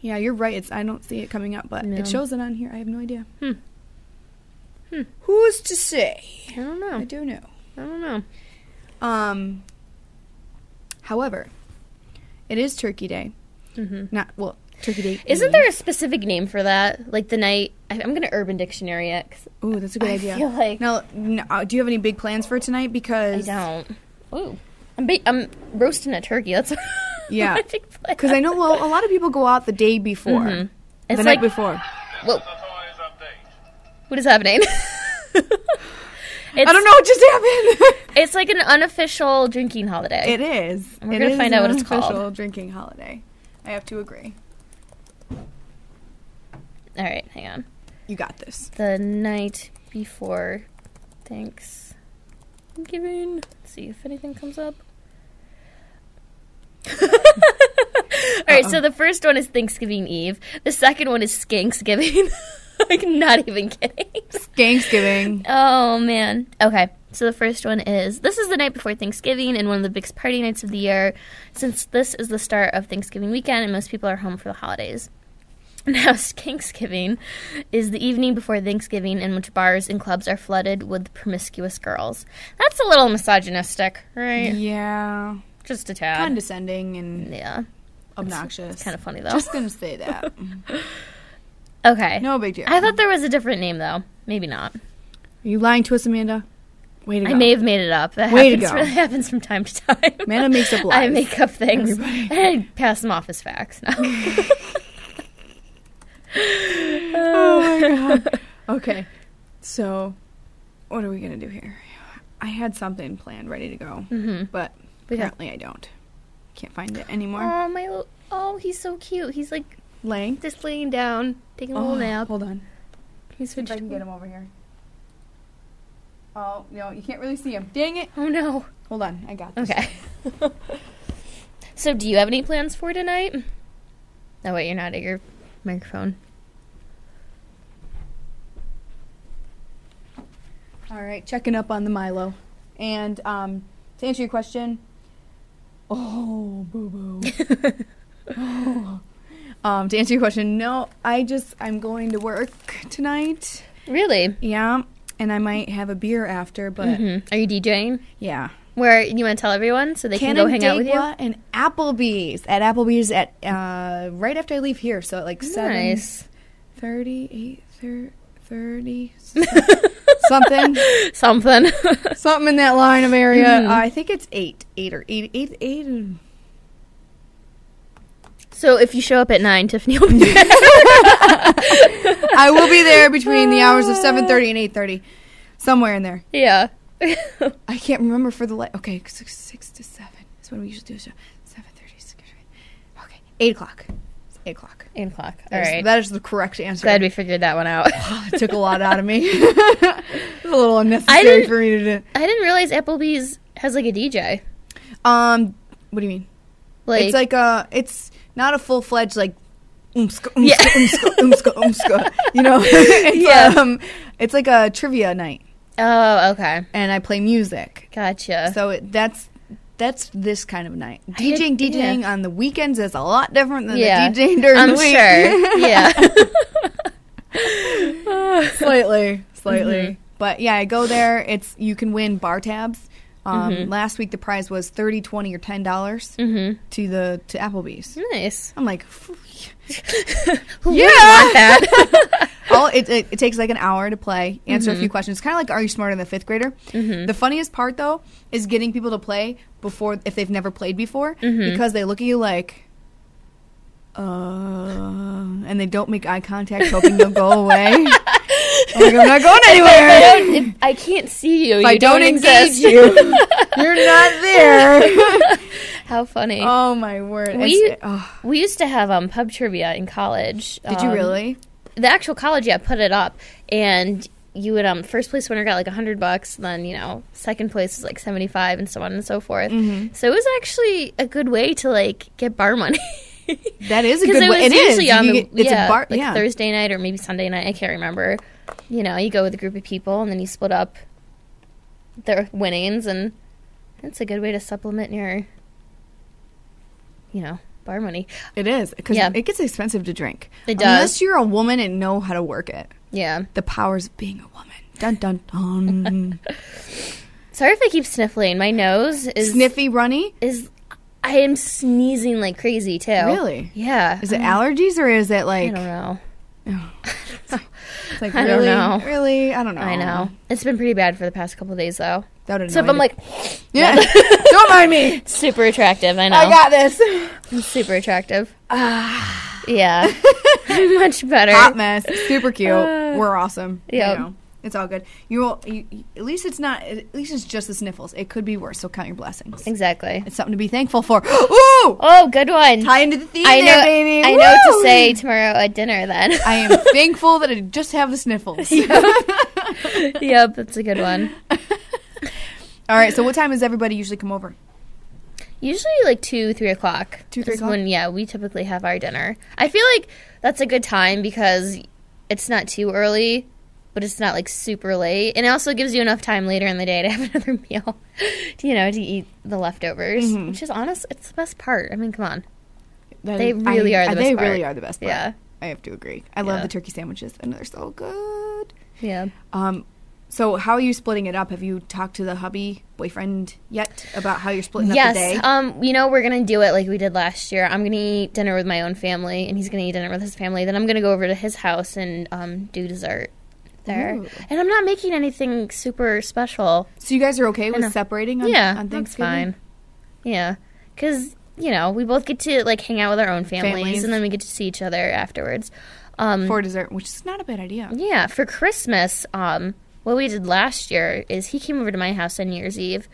Yeah, you're right. I don't see it coming up, but No. it shows it on here. I have no idea. Hmm. Who's to say? I don't know. I don't know. I don't know. However, it is Turkey Day. Turkey Day. Isn't there a specific name for that? Like the night... I'm going to Urban Dictionary it. Ooh, that's a good idea. I feel like... Now, do you have any big plans for tonight? Because I don't. Ooh. I'm roasting a turkey. That's yeah. my big plan. Because I know, a lot of people go out the day before. Mm-hmm. The It's night like... before. Whoa. What is happening? I don't know what just happened. It's like an unofficial drinking holiday. It is. And we're going to find out what it's called. Official drinking holiday. I have to agree. All right, hang on. You got this. The night before Thanksgiving. Let's see if anything comes up. All right, so the first one is Thanksgiving Eve. The second one is Skanksgiving. Like, not even kidding. Skanksgiving. Oh, man. Okay, so the first one is, this is the night before Thanksgiving and one of the biggest party nights of the year, since this is the start of Thanksgiving weekend and most people are home for the holidays. Now, Skanksgiving is the evening before Thanksgiving in which bars and clubs are flooded with promiscuous girls. That's a little misogynistic, right? Yeah. Just a tad. Condescending and Yeah. obnoxious. It's kind of funny, though. Just going to say that. Okay. No big deal. I thought there was a different name, though. Maybe not. Are you lying to us, Amanda? Way to go. I may have made it up. That Way to happens, go. That happens from time to time. Amanda makes up lies. I make up things. Everybody. And I pass them off as facts. No. Oh, my God. Okay. So, what are we going to do here? I had something planned, ready to go. Mm-hmm. But apparently I don't. Can't find it anymore. Oh, he's so cute. He's like Laying. just laying down, taking a little nap. Hold on. He's See if I can get him over here. Oh, no, you can't really see him. Dang it. Oh no. Hold on, I got this. Okay. So, do you have any plans for tonight? Oh wait, you're not at your microphone. All right, checking up on the Milo. And to answer your question, oh, boo-boo. To answer your question, no, I'm going to work tonight. Really? Yeah, and I might have a beer after, but Are you DJing? yeah. Where you want to tell everyone so they can go hang out with you? And Applebee's. At Applebee's at right after I leave here, so at like Nice. 7:30, 8:30, something. Something in that line of area. I think it's 8 or 8. So if you show up at 9, Tiffany will be there. I will be there between the hours of 7:30 and 8:30, somewhere in there. Yeah. I can't remember for the okay, 6 to 7 is when we usually do a show. 7:30, 6. Okay, 8 o'clock. It's 8 o'clock. 8 o'clock. All right. That is the correct answer. Glad we figured that one out. It took a lot out of me. It was a little unnecessary for me to do. I didn't realize Applebee's has like a DJ. What do you mean? Like, It's like it's not a full-fledged like umska, Yeah. umska. You know, it's, it's like a trivia night, oh, okay. and I play music. Gotcha. So that's this kind of night. did- DJing on the weekends is a lot different than Yeah. the DJing during I'm the week. sure. Yeah. Slightly. Mm-hmm. But yeah, I go there. You can win bar tabs. Last week the prize was $30, $20, or $10 to Applebee's. Nice. I'm like, Who yeah. wouldn't want that? It takes like an hour to play, answer a few questions. Kind of like Are You Smarter Than a Fifth Grader? The funniest part though is getting people to play if they've never played before, because they look at you like, and they don't make eye contact, hoping you'll go away. I'm like, I'm not going anywhere. If I can't see you. If You I don't engage exist. you, you're not there. How funny. Oh my word! We used to have pub trivia in college. Did you really? The actual college, put it up, and you would first place winner got like $100, then second place was like 75, and so on and so forth. So it was actually a good way to like get bar money. That is a good way. It was usually on it's a bar, Thursday night or maybe Sunday night. I can't remember. You go with a group of people and then you split up their winnings, and it's a good way to supplement your, bar money. It is, because it gets expensive to drink. It does. Unless you're a woman and know how to work it. Yeah. The powers of being a woman. Dun, dun, dun. Sorry if I keep sniffling. My nose is... Sniffy runny? I am sneezing like crazy, too. Really? Yeah. Is it allergies or is it like... I don't know. It's like, I really? don't know. Really? I don't know. I know. It's been pretty bad for the past couple of days, though. That would So if I'm like... Yeah. Don't mind me. Super attractive, I know. I got this. It's super attractive. Yeah. Much better. Hot mess. Super cute. We're awesome. Yep. I know. It's all good. You at least it's not. At least it's just the sniffles. It could be worse. So count your blessings. Exactly. It's something to be thankful for. Ooh! Oh, good one. Tie into the theme I know, there, baby. I Woo! know what to say tomorrow at dinner then. I am thankful that I just have the sniffles. Yep, that's a good one. All right. So what time does everybody usually come over? Usually like 2, 3 o'clock. 2, 3 is o'clock? when, we typically have our dinner. I feel like that's a good time because it's not too early, but it's not like super late. And it also gives you enough time later in the day to have another meal, to eat the leftovers, which is honest, it's the best part. I mean, come on. They really are the best part. They really are the best part. Yeah. I have to agree. I love the turkey sandwiches, and they're so good. Yeah. So how are you splitting it up? Have you talked to the hubby boyfriend yet about how you're splitting up the day? Yes. We're going to do it like we did last year. I'm going to eat dinner with my own family, and he's going to eat dinner with his family. Then I'm going to go over to his house and do dessert there. Ooh. And I'm not making anything super special. So you guys are okay with separating on Thanksgiving? That's fine. Yeah. Because, we both get to, like, hang out with our own families. And then we get to see each other afterwards. For dessert, which is not a bad idea. Yeah. For Christmas, what we did last year is he came over to my house on New Year's Eve.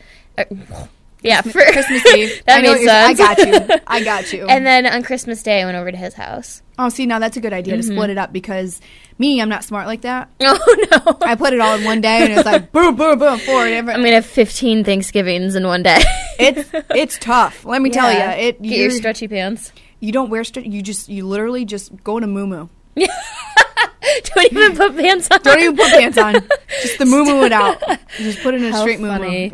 Yeah, for Christmas Eve. That made sense. I got you. And then on Christmas Day, I went over to his house. Oh, see, now that's a good idea to split it up because I'm not smart like that. Oh, no. I put it all in one day and it's like boom, boom, boom, 4 different. I'm going to have 15 Thanksgivings in one day. It's tough. Let me tell you. Get your stretchy pants. You don't wear you literally just go to moo-moo. Don't even put pants on. Don't even put pants on. Just the moo-moo it out. You just put it in a straight moo-moo.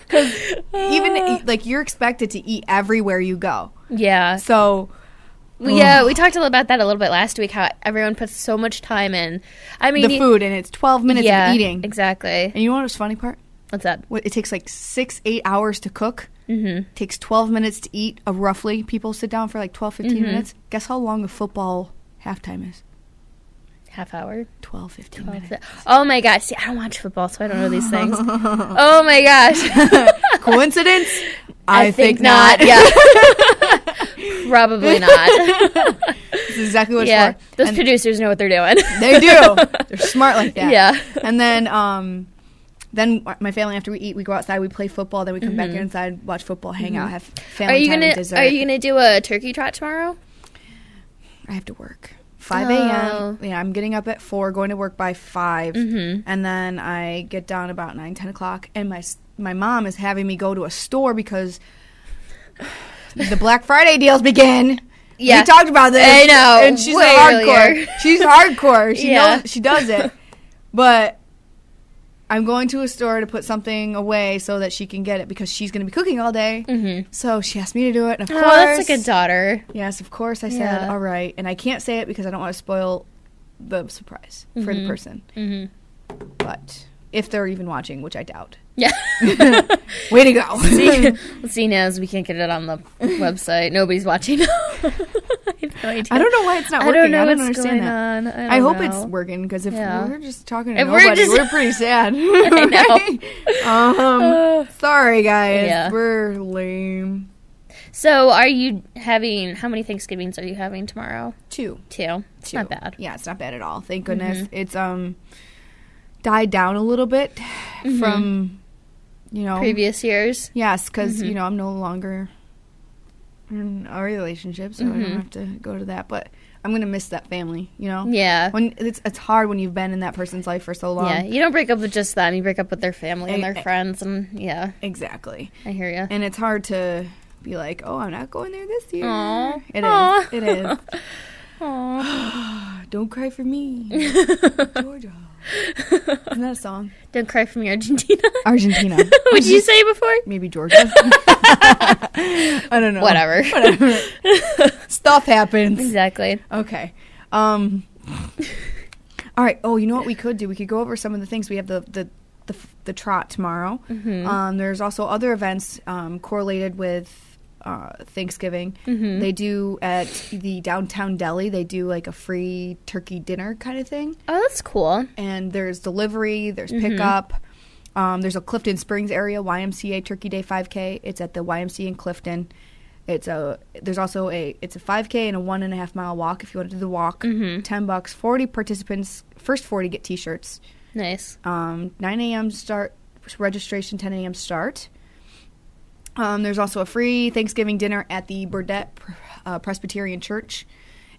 Because even, like, you're expected to eat everywhere you go. Yeah. So... Yeah, we talked about that a little bit last week, how everyone puts so much time in. I mean... The food, and it's 12 minutes of eating. Exactly. And you know what was the funny part? What's that? It takes like 6-8 hours to cook. It takes 12 minutes to eat. Roughly, people sit down for like 12-15 minutes. Guess how long a football halftime is? Half hour? 12-15 minutes. Oh my gosh. See, I don't watch football, so I don't know these things. Oh my gosh. Coincidence? I think not. Yeah. Probably not. That's exactly what it's for. Those producers know what they're doing. They do. They're smart like that. Yeah. And then my family, after we eat, we go outside, we play football, then we come back inside, watch football, hang out, have family time and dessert. Are you going to do a turkey trot tomorrow? I have to work. 5 a.m. Yeah, I'm getting up at 4, going to work by 5. And then I get down about 9, 10 o'clock. And my mom is having me go to a store because the Black Friday deals begin. Yeah. We talked about this. I know. And she's hardcore. She's hardcore. She knows she does it. But I'm going to a store to put something away so that she can get it because she's going to be cooking all day. So she asked me to do it. And of course. That's a good daughter. Yes, of course I said, all right. And I can't say it because I don't want to spoil the surprise for the person. But if they're even watching, which I doubt. Yeah. Way to go. See, now as we can't get it on the website. Nobody's watching. I don't know why it's not working. I don't understand that. I hope it's working because if we're just talking to nobody, we're pretty sad. I know. Sorry, guys. Yeah. We're lame. So are you having, how many Thanksgivings are you having tomorrow? 2. It's not bad. Yeah, it's not bad at all. Thank goodness. It's died down a little bit from, previous years. Yes, because, I'm no longer in a relationship, so I don't have to go to that. But I'm going to miss that family, Yeah. When it's hard when you've been in that person's life for so long. Yeah, you don't break up with just them. You break up with their family and their friends. And Exactly. I hear you. And it's hard to be like, oh, I'm not going there this year. Aww. It is. Aww. Don't cry for me. Georgia. Isn't that a song? Don't cry for me, Argentina. Argentina. What did you say before? Maybe Georgia. I don't know. Whatever. Stuff happens. Exactly. Okay. All right. Oh, you know what we could do? We could go over some of the things. We have the trot tomorrow. Mm-hmm. There's also other events correlated with Thanksgiving. Mm-hmm. They do at the downtown deli. They do like a free turkey dinner kind of thing. Oh, that's cool. And there's delivery. There's Mm-hmm. pickup. There's a Clifton Springs area YMCA Turkey Day 5K. It's at the YMCA in Clifton. There's also a 5K and a 1.5 mile walk if you want to do the walk. Mm-hmm. $10. 40 participants. First 40 get T-shirts. Nice. 9 a.m. start registration. 10 a.m. start. There's also a free Thanksgiving dinner at the Burdett Presbyterian Church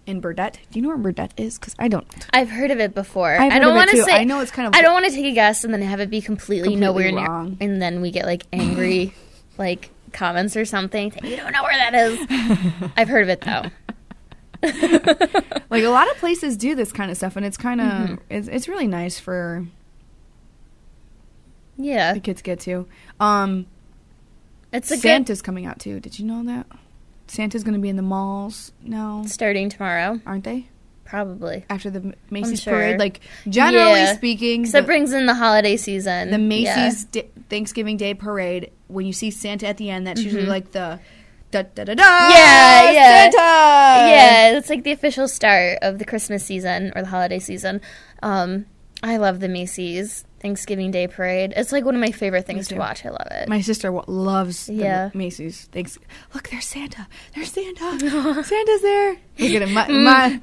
in Burdett. Do you know where Burdett is? Because I don't. I've heard of it before. I've I heard don't of it want to too. say. I know it's kind of. I don't want to take a guess and then have it be completely nowhere near, wrong. and then we get like angry, like comments or something. You don't know where that is. I've heard of it though. Like a lot of places do this kind of stuff, and it's kind of it's really nice for Yeah, the kids to get to. it's a Santa's coming out too. Did you know that? Santa's going to be in the malls now, good starting tomorrow, aren't they? probably. After the Macy's sure. parade, like generally Yeah. speaking, Because that brings in the holiday season. the Macy's Thanksgiving Day parade. When you see Santa at the end, that's usually like the da da da da. Yeah. Santa. Yeah, it's like the official start of the Christmas season or the holiday season. I love the Macy's Thanksgiving Day parade. It's like one of my favorite things to too. watch. I love it. My sister loves the Yeah. Macy's. Look, there's Santa. There's Santa. Santa's there. Look at him.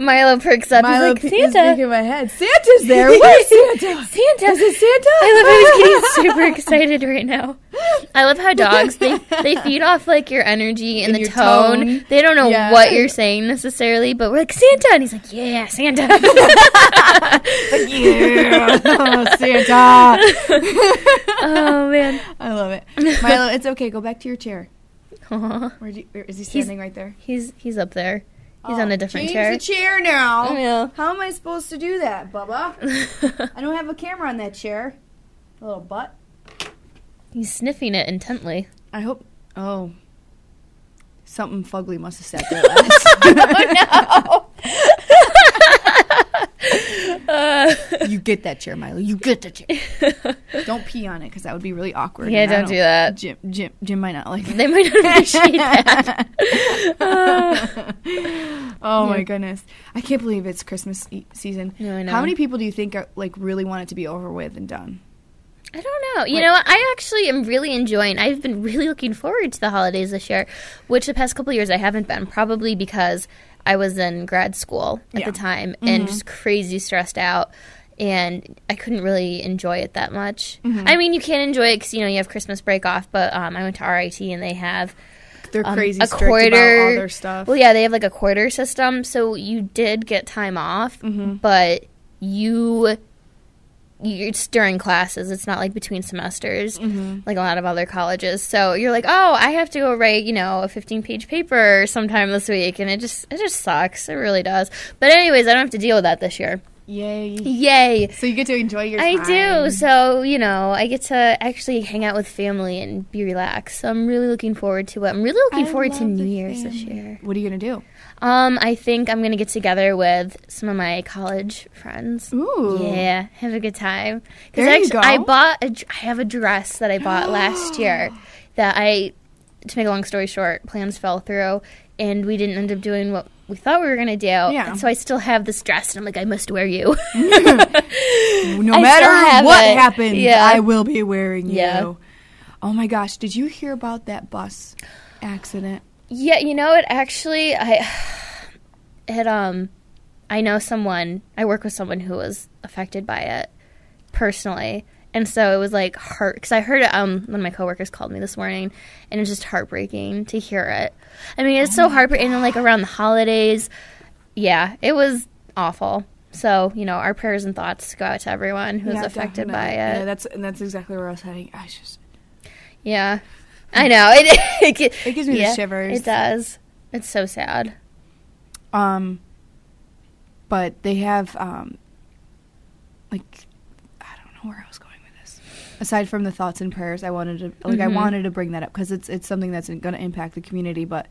Milo perks up. Milo He's like, is Santa. thinking in my head. Santa's there. Where's Santa? Santa. Is it Santa? I love how he's getting super excited right now. I love how dogs, they feed off like your energy and the your tone. tone. They don't know Yeah. what you're saying necessarily, but we're like, Santa. And he's like, yeah, Santa. Yeah, Santa. Oh, man. I love it. Milo, it's okay. Go back to your chair. Aw. Where is he standing right there? He's up there. He's on a different chair. Change the chair now. Oh, yeah. How am I supposed to do that, Bubba? I don't have a camera on that chair. A little butt. He's sniffing it intently. I hope. Oh. Something fugly must have sat there last. You get that chair, Milo. You get the chair. Don't pee on it because that would be really awkward. Yeah, and I don't do that. Jim might not like it. They might not appreciate that. Oh my goodness! I can't believe it's Christmas season. No, I know. How many people do you think are, like really want it to be over with and done? I don't know. You know what? I actually am really enjoying. I've been really looking forward to the holidays this year, which the past couple of years I haven't been. Probably because I was in grad school at the time and just crazy stressed out, and I couldn't really enjoy it that much. I mean, you can enjoy it because you have Christmas break off, but I went to RIT and they have They're crazy a strict quarter about all their stuff. Well, yeah, they have like a quarter system, so you did get time off, but it's during classes. It's not like between semesters, like a lot of other colleges. So you're like, oh, I have to go write, a 15-page paper sometime this week, and it just sucks. It really does. But anyways, I don't have to deal with that this year. Yay! So you get to enjoy your time. I do. So I get to actually hang out with family and be relaxed. So I'm really looking forward to it. I'm really looking forward to New Year's this year. What are you gonna do? I think I'm going to get together with some of my college friends. Ooh. Yeah, have a good time. There you go. I have a dress that I bought last year that to make a long story short, plans fell through and we didn't end up doing what we thought we were going to do. Yeah. And so I still have this dress and I'm like, I must wear you. No matter what happens, I will be wearing you. Yeah. Oh my gosh, did you hear about that bus accident? Yeah, it actually, I know someone, I work with someone who was affected by it personally. And so it was like because I heard it, one of my coworkers called me this morning, and it was just heartbreaking to hear it. I mean, it's so heartbreaking, and then like around the holidays, yeah, it was awful. So, our prayers and thoughts go out to everyone who's affected by it. Yeah, that's exactly where I was heading. Yeah. I know. It gives me the shivers. It does. It's so sad. But they have, I don't know know where I was going with this. Aside from the thoughts and prayers, I wanted to bring that up because it's something that's going to impact the community. But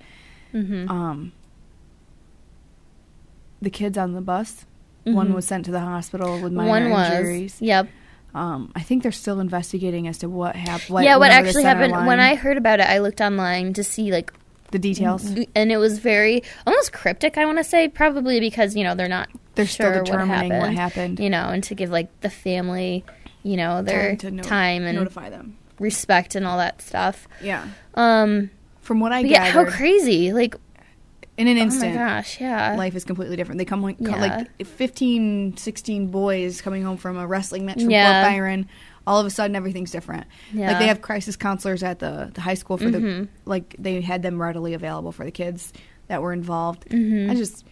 the kids on the bus, one was sent to the hospital with minor injuries. Yep. I think they're still investigating as to what happened. What actually happened. When I heard about it, I looked online to see like the details, and it was very almost cryptic. I want to say probably because they're still determining what happened. And to give like the family, their time and notify them, respect and all that stuff. Yeah. From what I gathered, how crazy! Like in an instant, oh my gosh, yeah, life is completely different. They come like 15, 16 boys coming home from a wrestling match from Fort Byron. All of a sudden, everything's different. Yeah. Like they have crisis counselors at the high school for the they had them readily available for the kids that were involved. It's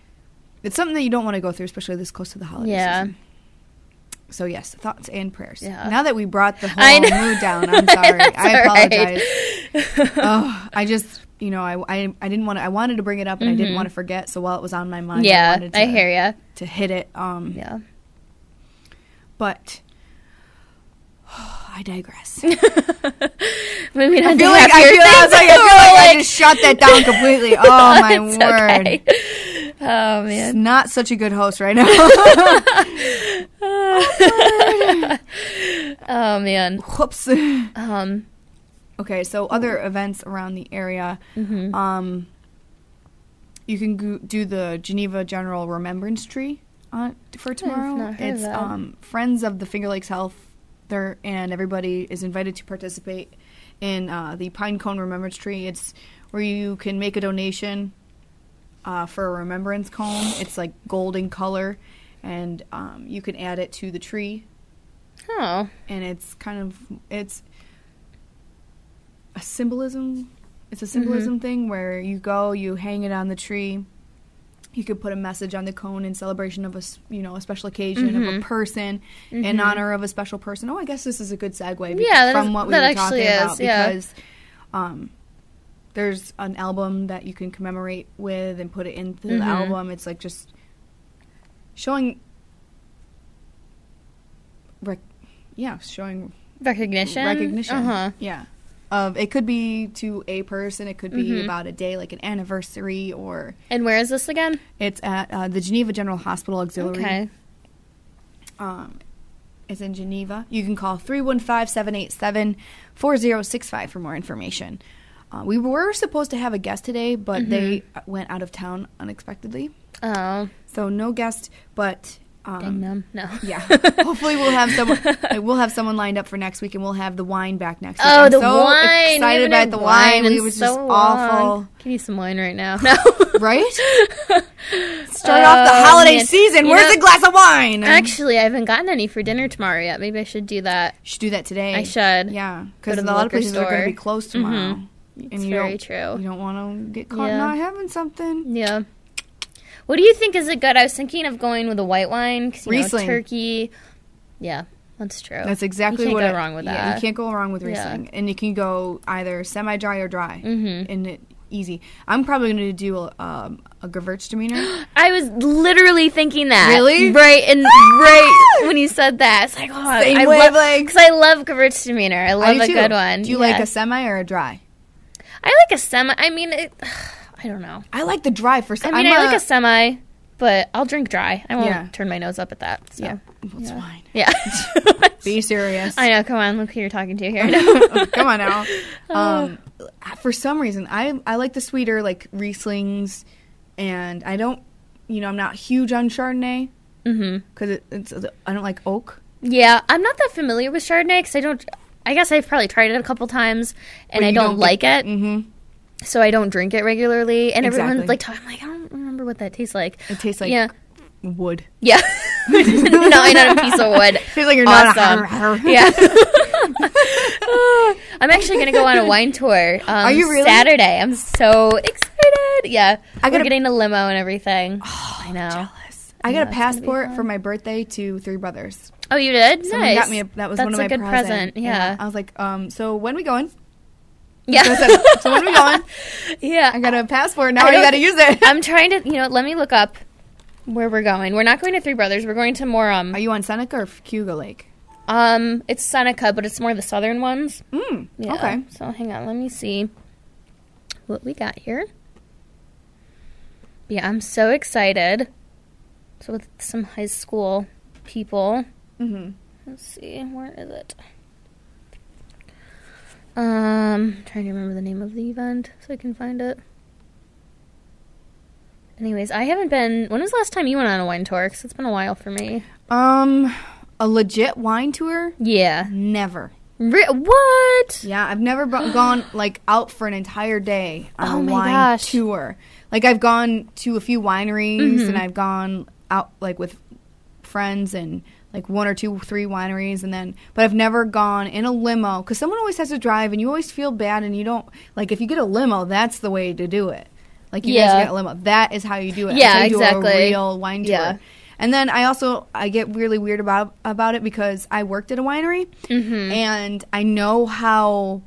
something that you don't want to go through, especially this close to the holiday season. So yes, thoughts and prayers. Yeah. Now that we brought the whole mood down, I'm sorry. I apologize. I just, I didn't want to. I wanted to bring it up, and I didn't want to forget. So while it was on my mind, I wanted to, I hear ya. To hit it. But I digress. Maybe not. I just shut that down completely. Oh my word. Okay. Oh man, it's not such a good host right now. Oh man. Whoops. Okay, so other events around the area. You can do the Geneva General Remembrance Tree for tomorrow. It's Friends of the Finger Lakes Health there, and everybody is invited to participate in the Pine Cone Remembrance Tree. It's where you can make a donation for a remembrance cone. It's like gold in color, and you can add it to the tree. Oh. And it's a symbolism. It's a symbolism thing where you go, you hang it on the tree. You could put a message on the cone in celebration of a special occasion of a person, in honor of a special person. Oh, I guess this is a good segue from what we were talking about because there's an album that you can commemorate with and put it into the album. It's like just showing recognition. Yeah. It could be to a person. It could be about a day, like an anniversary, or. And where is this again? It's at the Geneva General Hospital Auxiliary. Okay. It's in Geneva. You can call 315-787-4065 for more information. We were supposed to have a guest today, but they went out of town unexpectedly. Oh. So no guest, but. Dang them. No. Yeah. Hopefully we'll have someone. We'll have someone lined up for next week, and we'll have the wine back next week. Oh, I'm the so wine! Excited about the wine. It was just awful. Give me some wine right now. No. Right? Start off the holiday season. Where's a glass of wine? Actually, I haven't gotten any for dinner tomorrow yet. Maybe I should do that. You should do that today. I should. Yeah, because a lot of places are going to be closed tomorrow. It's very true. You don't want to get caught not having something. Yeah. What do you think is it good? I was thinking of going with a white wine. Riesling. Turkey. Yeah, that's true. That's exactly you can't go wrong with that. Yeah, you can't go wrong with Riesling. Yeah. And you can go either semi-dry or dry. And easy. I'm probably going to do a Gewürztraminer. I was literally thinking that. Really? Right, and right when you said that, it's like, oh, same wavelength. Because I love Gewürztraminer. I love a good one. Do you like a semi or a dry? I like a semi. I mean, I don't know. I like the dry for some. I mean, I like a semi, but I'll drink dry. I won't turn my nose up at that. So. Yeah. Well, it's fine. Yeah. Be serious. I know. Come on. Look who you're talking to here. Come on now. For some reason, I like the sweeter, like Rieslings, and I don't, I'm not huge on Chardonnay. Because I don't like oak. Yeah. I'm not that familiar with Chardonnay because I guess I've probably tried it a couple times and I don't like it. So I don't drink it regularly, and everyone's like, I'm like, I don't remember what that tastes like. It tastes like wood. Yeah. No, not a piece of wood. Tastes like you're awesome. Not Yeah. I'm actually going to go on a wine tour. Are you really? Saturday. I'm so excited. Yeah. We're getting a limo and everything. Oh, I know. Jealous. I got a passport for my birthday to Three Brothers. Oh, you did? Someone Nice. got me that was one of my presents. That's a good present. Yeah. I was like, so when are we going? Yeah. So when are we going? Yeah. I got a passport. Now I got to use it. I'm trying to, let me look up where we're going. We're not going to Three Brothers. We're going to more. Are you on Seneca or Cayuga Lake? It's Seneca, but it's more the southern ones. Yeah. Okay. So hang on, let me see what we got here. Yeah, I'm so excited. So with some high school people. Let's see, where is it? Trying to remember the name of the event so I can find it. Anyways, I haven't been... When was the last time you went on a wine tour? Because it's been a while for me. A legit wine tour? Yeah. Never. What? Yeah, I've never gone, like, out for an entire day on a wine gosh. tour. Like, I've gone to a few wineries, and I've gone out, like, with friends and, like, 1 or 2, 3 wineries, and then... But I've never gone in a limo, because someone always has to drive, and you always feel bad, and you don't... Like, if you get a limo, that's the way to do it. Like, you guys get a limo. That is how you do it. Yeah, that's how you exactly. do a real wine tour. Yeah. And then I get really weird about it because I worked at a winery, and I know how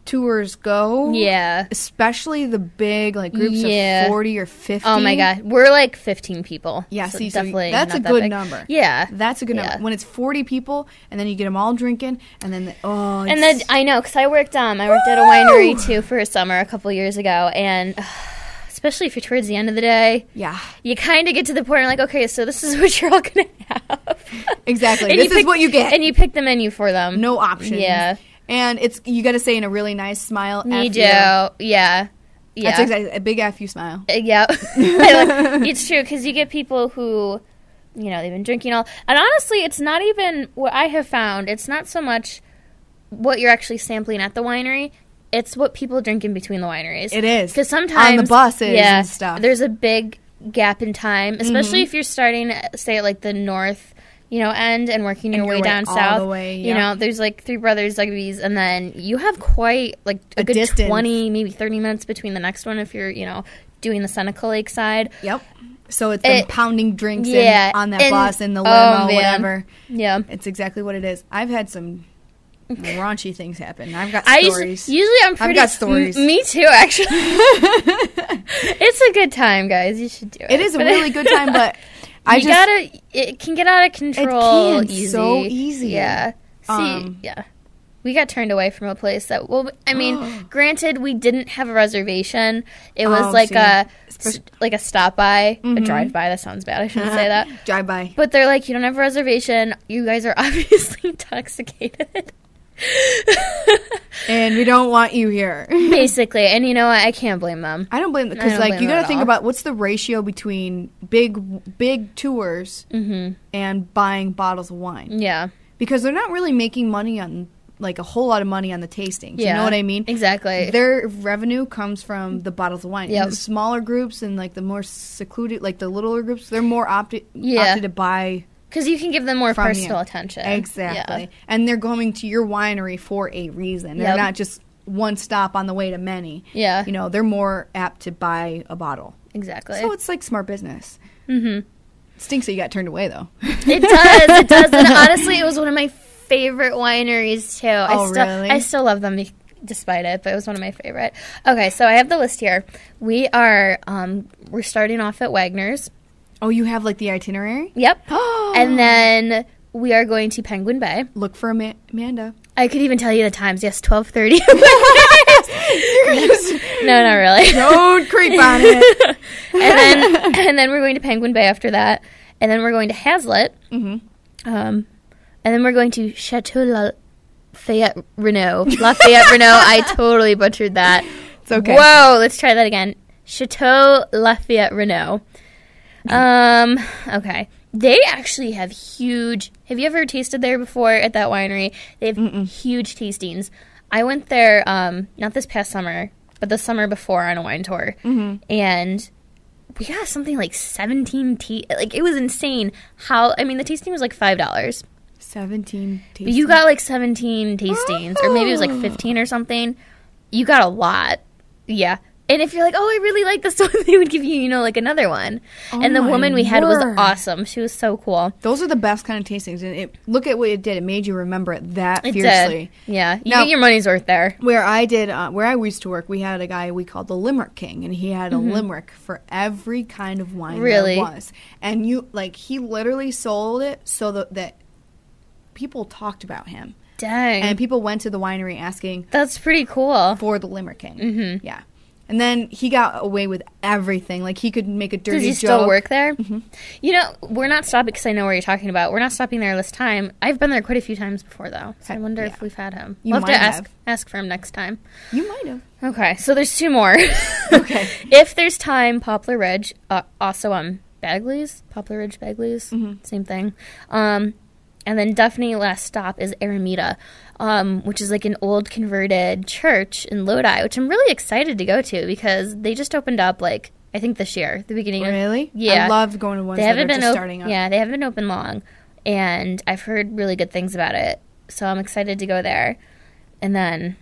tours go. Yeah. Especially the big, like, groups of 40 or 50. Oh, my God. We're, like, 15 people. Yeah, so see, definitely that's a not that good big. number. Yeah. That's a good number. When it's 40 people, and then you get them all drinking, and then, And then, I know, because I worked at a winery, too, for a summer a couple years ago, and... especially if you're towards the end of the day. Yeah. You kind of get to the point where, like, okay, so this is what you're all going to have. Exactly. This is what you get. And you pick the menu for them. No options. Yeah. And you got to say in a really nice smile. You do. Yeah. That's exactly a big F you smile. Yeah. It's true, because you get people who, you know, they've been drinking all. And honestly, it's not even what I have found. It's not so much what you're actually sampling at the winery. It's what people drink in between the wineries. It is. Because sometimes... On the buses and stuff. There's a big gap in time, especially if you're starting, say, at, like, the north, you know, end and working your way down all south. The way, You know, there's, like, Three Brothers, Zugby's, and then you have quite, like, a good distance. 20, maybe 30 minutes between the next one if you're, you know, doing the Seneca Lake side. Yep. So it's them pounding drinks on that bus in the limo, whatever. Yeah. It's exactly what it is. I've had some... raunchy things happen. I've got stories. Usually I'm pretty... I've got stories. Me too, actually. It's a good time, guys. You should do it. It is a really good time, but it can get out of control easy. So easy. Yeah. See, we got turned away from a place that, well, I mean, granted, we didn't have a reservation. It was like a stop by, a drive by. That sounds bad. I shouldn't say that. Drive by. But they're like, you don't have a reservation. You guys are obviously intoxicated. And we don't want you here. Basically. And you know what? I can't blame them. I don't blame them. Because, like, you got to think about what's the ratio between big tours and buying bottles of wine. Yeah. Because they're not really making money on, like, a whole lot of money on the tastings. Yeah. You know what I mean? Exactly. Their revenue comes from the bottles of wine. Yep. And the smaller groups and, like, the more secluded, like, the littler groups, they're more opted to buy... Because you can give them more personal attention. Exactly. Yeah. And they're going to your winery for a reason. They're not just one stop on the way to many. Yeah. You know, they're more apt to buy a bottle. Exactly. So it's like smart business. Mm-hmm. Stinks that you got turned away, though. It does. And honestly, it was one of my favorite wineries, too. Really? I still love them despite it, but it was one of my favorite. Okay, so I have the list here. We're starting off at Wagner's. Oh, you have, like, the itinerary? Yep. And then we are going to Penguin Bay. Look for Amanda. I could even tell you the times. Yes, 12:30. No, not really. Don't creep on it. and then we're going to Penguin Bay after that. And then we're going to Hazlitt. Mm-hmm. And then we're going to Chateau Lafayette Renault. I totally butchered that. It's okay. Whoa, let's try that again. Chateau Lafayette Renault. Okay. They actually have huge... Have you ever tasted there before at that winery? They have huge tastings. I went there, not this past summer, but the summer before on a wine tour. Mm-hmm. And we got something like 17... Like, it was insane how... I mean, the tasting was like $5. 17 tastings. But you got like 17 tastings. Or maybe it was like 15 or something. You got a lot. Yeah. And if you're like, oh, I really like this one, they would give you, you know, like another one. And the woman we had was awesome. She was so cool. Those are the best kind of tastings. And look at what it did. It made you remember it that fiercely. Did. Yeah. You get your money's worth there. Where I used to work, we had a guy we called the Limerick King. And he had a limerick for every kind of wine there was. And he literally sold it so that people talked about him. Dang. And people went to the winery asking That's pretty cool. for the Limerick. Yeah. And then he got away with everything. Like, he could make a dirty joke. Does he still work there? You know, we're not stopping, because I know where you're talking about. We're not stopping there this time. I've been there quite a few times before, though. So I wonder if we've had him. You We'll might have to have. ask for him next time. You might have. Okay, so there's 2 more. Okay. If there's time, Poplar Ridge. Also, Bagley's. Poplar Ridge, Bagley's. Same thing. And then definitely last stop is Aramita, which is like an old converted church in Lodi, which I'm really excited to go to because they just opened up, like, I think this year, the beginning Really? Yeah. I love going to ones that are just starting up. Yeah, they haven't been open long, and I've heard really good things about it, so I'm excited to go there. And then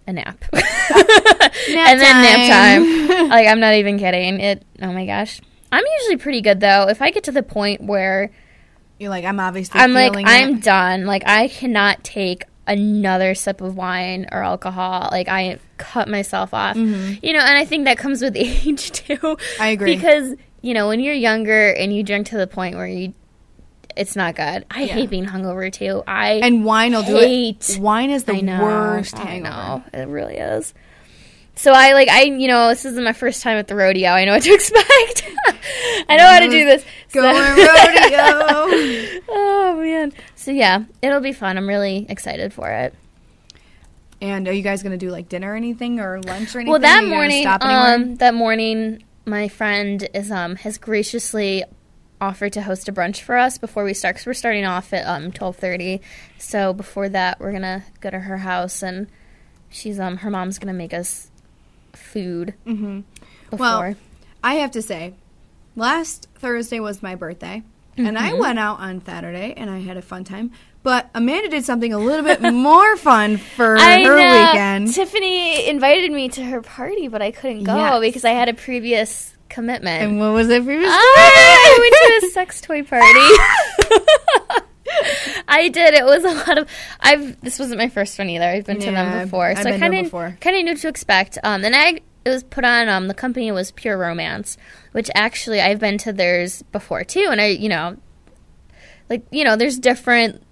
a nap. And then nap time. Like, I'm not even kidding. Oh my gosh. I'm usually pretty good, though. If I get to the point where You're like, I'm obviously I'm like, feeling I'm it. done. Like, I cannot take another sip of wine or alcohol. Like, I cut myself off. You know, and I think that comes with age, too. I agree. Because, you know, when you're younger and you drink to the point where it's not good. I hate being hungover, too. And wine will do it. Wine is the worst hangover. I know. It really is. So you know, this isn't my first time at the rodeo. I know what to expect. I know how to do this. Going rodeo. Oh, man. So, yeah, it'll be fun. I'm really excited for it. And are you guys going to do, like, dinner or anything or lunch or anything? Well, that morning, my friend has graciously offered to host a brunch for us before we start, because we're starting off at 12:30. So before that, we're going to go to her house, and she's her mom's going to make us food before. Well, I have to say, last Thursday was my birthday, and I went out on Saturday, and I had a fun time. But Amanda did something a little bit more fun for her weekend. Tiffany invited me to her party, but I couldn't go because I had a previous commitment. And what was that previous I went to a sex toy party. I did. It was a lot of. This wasn't my first one either. I've been to them before, so I kind of knew what to expect. And it was put on. The company was Pure Romance, which actually I've been to theirs before too. And there's different.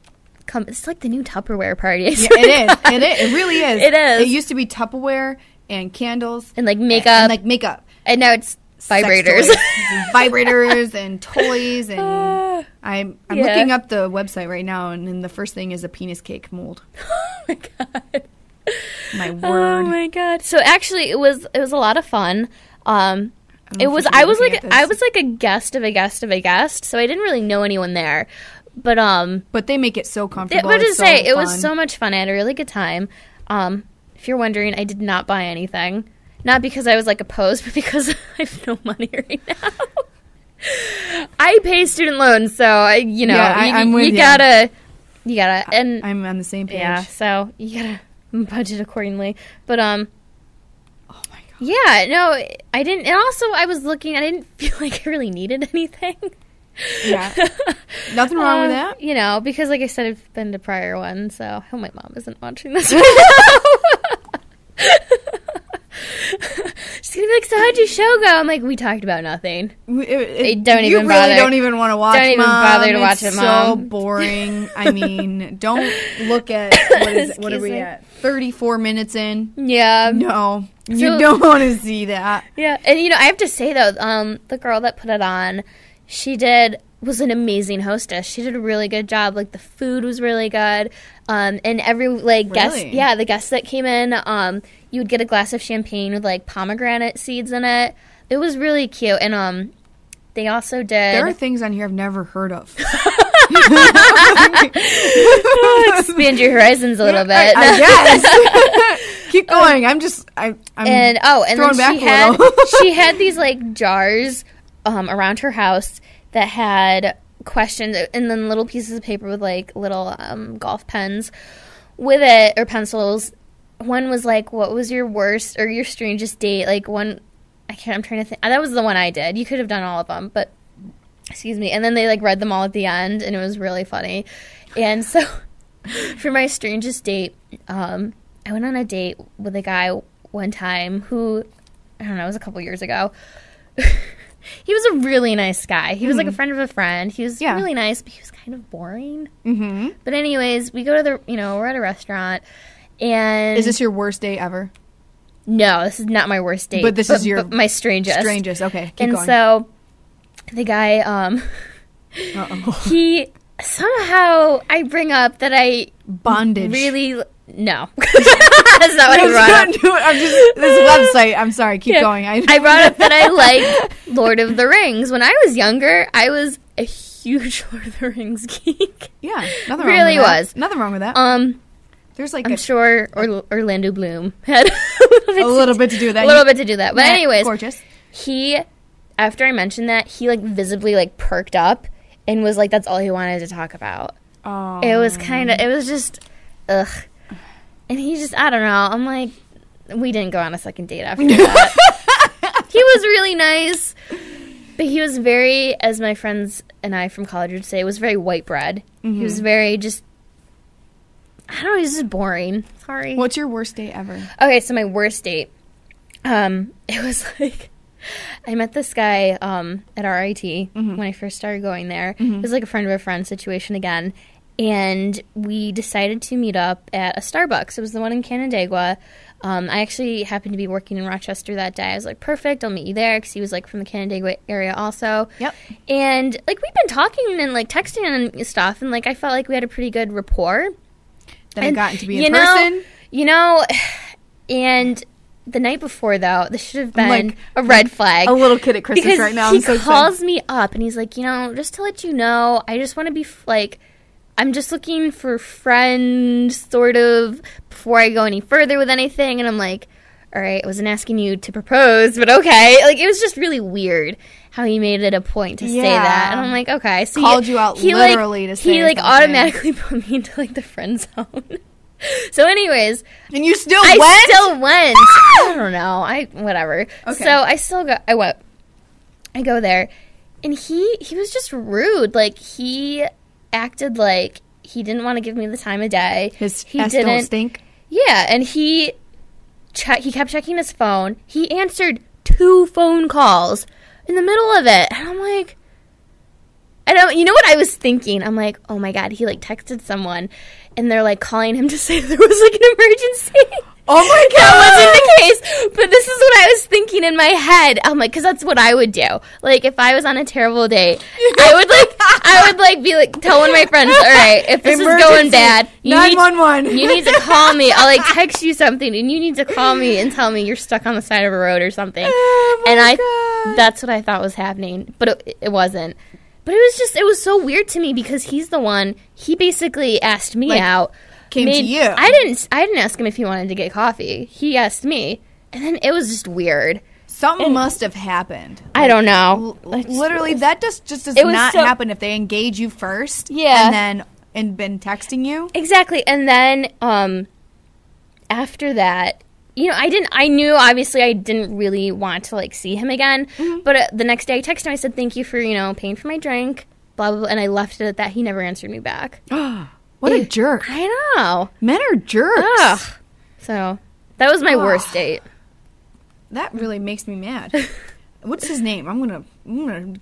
It's like the new Tupperware party. Yeah, it is. It really is. It is. It used to be Tupperware and candles and like makeup. And now it's vibrators. Vibrators and toys. And I'm looking up the website right now, and then the first thing is a penis cake mold. Oh my god. My word. Oh my god. So actually it was a lot of fun. I was like a guest of a guest of a guest, so I didn't really know anyone there. But they make it so comfortable. It was so much fun. I had a really good time. If you're wondering, I did not buy anything. Not because I was like opposed, but because I have no money right now. I pay student loans, so you gotta, and I'm on the same page. Yeah, so you gotta budget accordingly. But oh my god. Yeah, no, I didn't. And also, I was looking. I didn't feel like I really needed anything. Yeah, nothing wrong with that. You know, because like I said, I've been to prior ones, so I hope my mom isn't watching this right now. She's gonna be like, "So how'd your show go?" I'm like, "We talked about nothing." Don't even want to watch. Don't even bother to watch it, Mom. So boring. I mean, don't look at what are we at? 34 minutes in. Yeah. No, you don't want to see that. Yeah, and I have to say though, the girl that put it on, was an amazing hostess. She did a really good job. Like, the food was really good. And every, guest, the guests that came in, you would get a glass of champagne with, pomegranate seeds in it. It was really cute. And, they also did... There are things on here I've never heard of. Expand your horizons a little bit. I guess. Keep going. I'm and throwing back a little. She had these, jars around her house that had questions, and then little pieces of paper with little golf pens with it, or pencils. One was what was your worst or your strangest date? I'm trying to think. That was the one I did. You could have done all of them, but excuse me. And then they read them all at the end, and it was really funny. And so for my strangest date, I went on a date with a guy one time who, I don't know, it was a couple years ago. he was a really nice guy. He was like a friend of a friend. He was really nice, but he was kind of boring. Mm-hmm. But anyways, we go to we're at a restaurant, and Is this your worst date ever? No, this is not my worst date. But this is your my strangest. Strangest. Okay, keep and going. So the guy, he somehow I bring up that I bondage. Really, no, that's not what I brought up. I'm just this website. I'm sorry. Keep going. I brought up that I like Lord of the Rings. When I was younger, I was a huge Lord of the Rings geek. Yeah, nothing really wrong with that. was. Nothing wrong with that. There's like I'm sure Orlando Bloom had a little bit to do with that. A little bit to do that. But anyways, gorgeous. He, after I mentioned that, he like visibly like perked up and was like, that's all he wanted to talk about. Oh. It was just, ugh. And he just, I don't know. I'm like, we didn't go on a second date after that. He was really nice, but he was very, as my friends and I from college would say, was very white bread. Mm-hmm. He was very just, I don't know, he's just boring. Sorry. What's your worst date ever? Okay, so my worst date, it was like, I met this guy at RIT when I first started going there. It was like a friend of a friend situation again. And we decided to meet up at a Starbucks. It was the one in Canandaigua. I actually happened to be working in Rochester that day. I was like, perfect, I'll meet you there, because he was like from the Canandaigua area also. Yep. And like we've been talking and like texting and stuff, and like I felt like we had a pretty good rapport. Then it got to be in person. And the night before, though, this should have been like a red flag. A little kid at Christmas right now. He calls me up and he's like, just to let you know, I just want to be like, I'm just looking for friends, sort of, before I go any further with anything. And I'm like, all right, I wasn't asking you to propose, but okay. Like, it was just really weird how he made it a point to say that. And I'm like, okay. So called you out literally to say he like automatically put me into like the friend zone. So anyways. And you still went? I still went. I don't know. Whatever. Okay. So I still go. I went. I go there. And he was just rude. Like, he acted like he didn't want to give me the time of day. He don't stink? Yeah. And he kept checking his phone. He answered 2 phone calls in the middle of it. And I'm like, you know what I was thinking? I'm like, oh my God, he like texted someone and they're like calling him to say there was like an emergency. Oh my God. That wasn't the case. But this is what I was thinking in my head. I'm like, because that's what I would do. Like, if I was on a terrible date, I would be like, tell one of my friends, all right, if this is going bad, 911. You need to call me. I'll like text you something and you need to call me and tell me you're stuck on the side of a road or something. Oh my God. That's what I thought was happening. But it wasn't. But it was so weird to me because he basically asked me out. Came to you. I didn't ask him if he wanted to get coffee. He asked me. And then it was just weird. Something must have happened. I don't know. Literally, that just does not happen if they engage you first. Yeah. And been texting you. Exactly. And then after that, I knew obviously I didn't really want to like see him again. Mm-hmm. But the next day I texted him. I said, thank you for, paying for my drink, blah, blah, blah. And I left it at that. He never answered me back. What a jerk. I know. Men are jerks. Ugh. So that was my worst date. That really makes me mad. What's his name? I'm gonna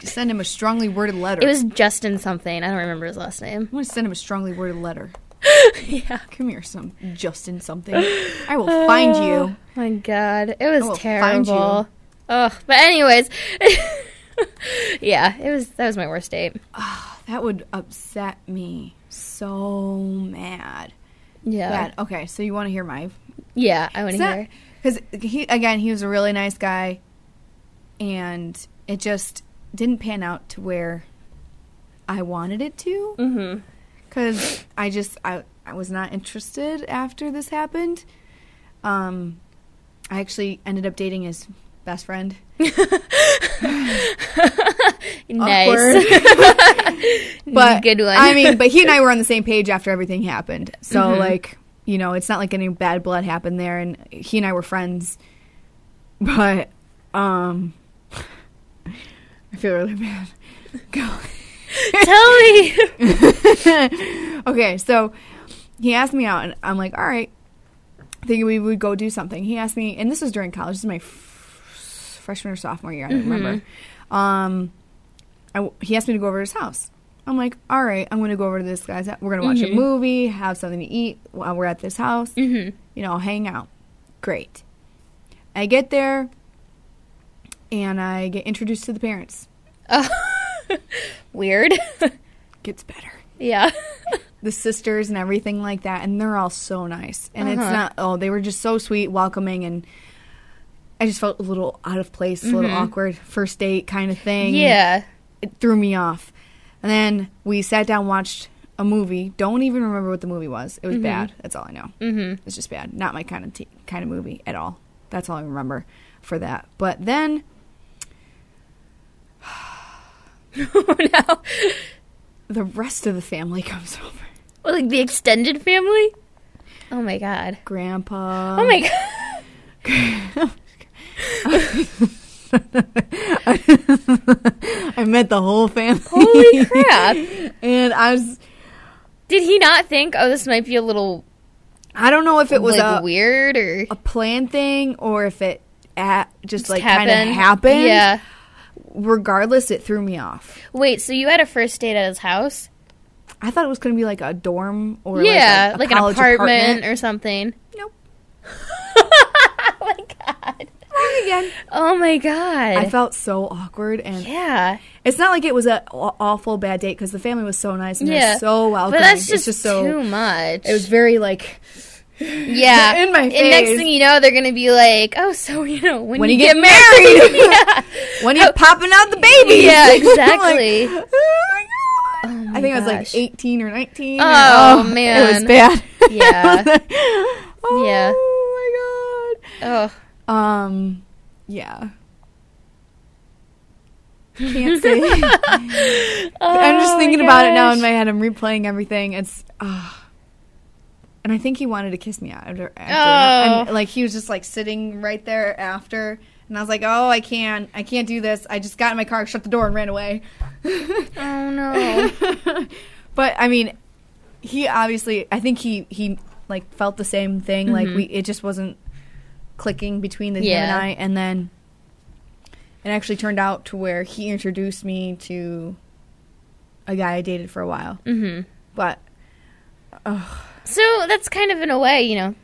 send him a strongly worded letter. It was Justin something. I don't remember his last name. I'm gonna send him a strongly worded letter. Yeah. Come here, some Justin something. I will find you. Oh my God. It was terrible. Find you. Ugh. But anyways. Yeah, that was my worst date. That would upset me so mad. Yeah. Bad. Okay, so you want to hear my... Yeah, I want to hear. Because, he was a really nice guy, and it just didn't pan out to where I wanted it to. Mm-hmm. Because I was not interested after this happened. I actually ended up dating his best friend. Nice. But good one. I mean, but he and I were on the same page after everything happened. So like, it's not like any bad blood happened there, and he and I were friends. But I feel really bad. Go. Tell me. Okay, so he asked me out, and I'm like, all right, thinking we would go do something. He asked me, and this was during college. This is my freshman or sophomore year. I don't remember. he asked me to go over to his house. I'm like, all right, I'm going to go over to this guy's house. We're going to watch a movie, have something to eat while we're at this house. You know, hang out. Great. I get there, and I get introduced to the parents. Weird. Gets better. Yeah. The sisters and everything like that, and they're all so nice. And it's not, they were just so sweet, welcoming, and I just felt a little out of place, a little awkward, first date kind of thing. Yeah. It threw me off. And then we sat down and watched a movie. Don't even remember what the movie was. It was bad. That's all I know. It's just bad. Not my kind of movie at all. That's all I remember for that. But then... Oh, no. The rest of the family comes over. Well, like the extended family? Oh, my God. Grandpa. Oh, my God. I met the whole family. Holy crap. And I was... Did he not think, oh, this might be a little... I don't know if it was like, weird or... a planned thing or if it just like happened. kind of happened. Yeah. Regardless, it threw me off. Wait, so you had a first date at his house? I thought it was going to be like a dorm or yeah, like an college apartment or something. Nope. Oh, my God. Wrong again. Oh, my God. I felt so awkward. And yeah. it's not like it was an awful bad date because the family was so nice and they're so welcoming. But that's it's just so, too much. It was very like... Yeah. in my face. And next thing you know, they're going to be like, oh, so, you know, when you get married. Yeah. When you're popping out the baby. Yeah, exactly. Like, oh my God. Oh my I think I was gosh. like 18 or 19. Oh, man. It was bad. Yeah. Oh my God. Oh. Yeah. Can't say. I'm just thinking about it now in my head. I'm replaying everything. It's and I think he wanted to kiss me after. And, like, he was just like sitting right there after, and I was like, "Oh, I can't do this." I just got in my car, shut the door, and ran away. Oh no. But I mean, he obviously, I think he like felt the same thing. Like it just wasn't clicking between him and I, and then it actually turned out to where he introduced me to a guy I dated for a while. But so that's kind of in a way, you know,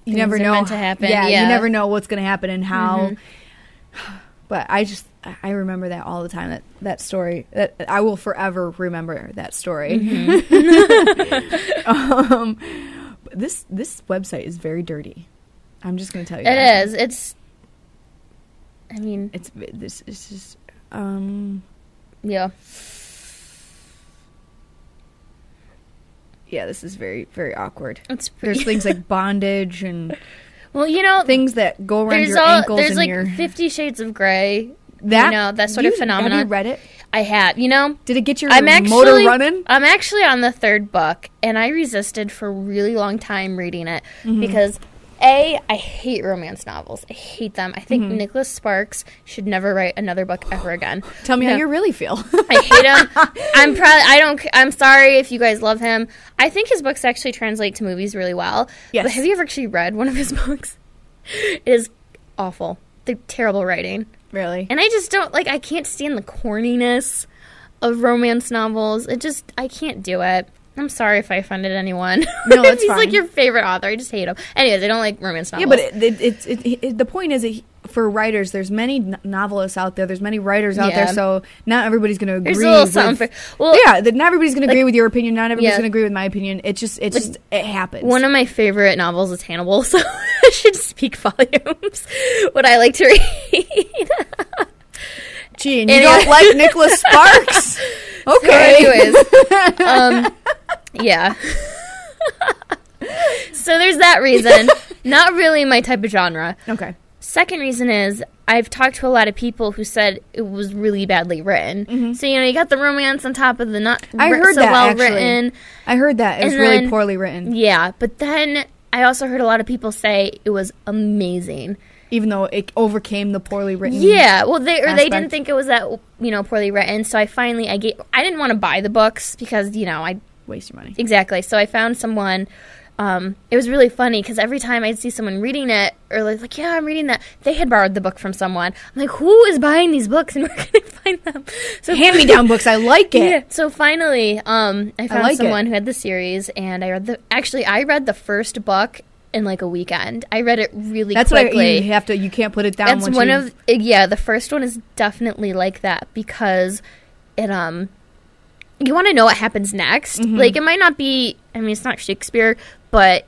you never know meant to happen. Yeah, you never know what's going to happen and how. But I remember that all the time. That story, that I will forever remember that story. This website is very dirty. I'm just going to tell you. It is. It's. I mean, it's just. Yeah. Yeah, this is very, very awkward. There's things like bondage and well, you know, things that go around your ankles. There's and like your 50 Shades of Grey. That sort of phenomenon. Have you read it? I have. You know, did it get your motor running? I'm actually on the third book, and I resisted for a really long time reading it because I hate romance novels. I hate them. I think Nicholas Sparks should never write another book ever again. Tell me how you really feel. I hate him. I'm sorry if you guys love him. I think his books actually translate to movies really well. Yes. But have you ever actually read one of his books? It is awful. They're terrible writing. Really? And I just don't, I can't stand the corniness of romance novels. I can't do it. I'm sorry if I offended anyone. No, it's He's fine. like your favorite author. I just hate him. Anyways, I don't like romance novels. Yeah, but the point is that for writers, there's many novelists out there. There's many writers out there, so not everybody's going to agree. There's a little something. Not everybody's going to agree with your opinion. Not everybody's going to agree with my opinion. It happens. One of my favorite novels is Hannibal, so I should speak volumes. What I like to read. Gee, and you don't like Nicholas Sparks? Okay. So anyways, yeah. So there's that reason. Not really my type of genre. Okay. Second reason is I've talked to a lot of people who said it was really badly written. So, you got the romance on top of the not I heard so that, well actually. written. I heard that. It was really poorly written. Yeah, but then I also heard a lot of people say it was amazing. Even though it overcame the poorly written. Yeah, well, they didn't aspect. think it was that poorly written. So I didn't want to buy the books because I waste your money. Exactly. So I found someone it was really funny because every time I'd see someone reading it, or like, yeah, I'm reading that, they had borrowed the book from someone. I'm like, who is buying these books, and where can I find them? So Hand-me-down books, I like it. Yeah. So finally, I found like someone who had the series, and I read the first book in like a weekend. I read it really quickly. That's why you can't put it down. That's the first one is definitely like that because it you want to know what happens next. Mm-hmm. Like, it might not be, I mean, it's not Shakespeare, but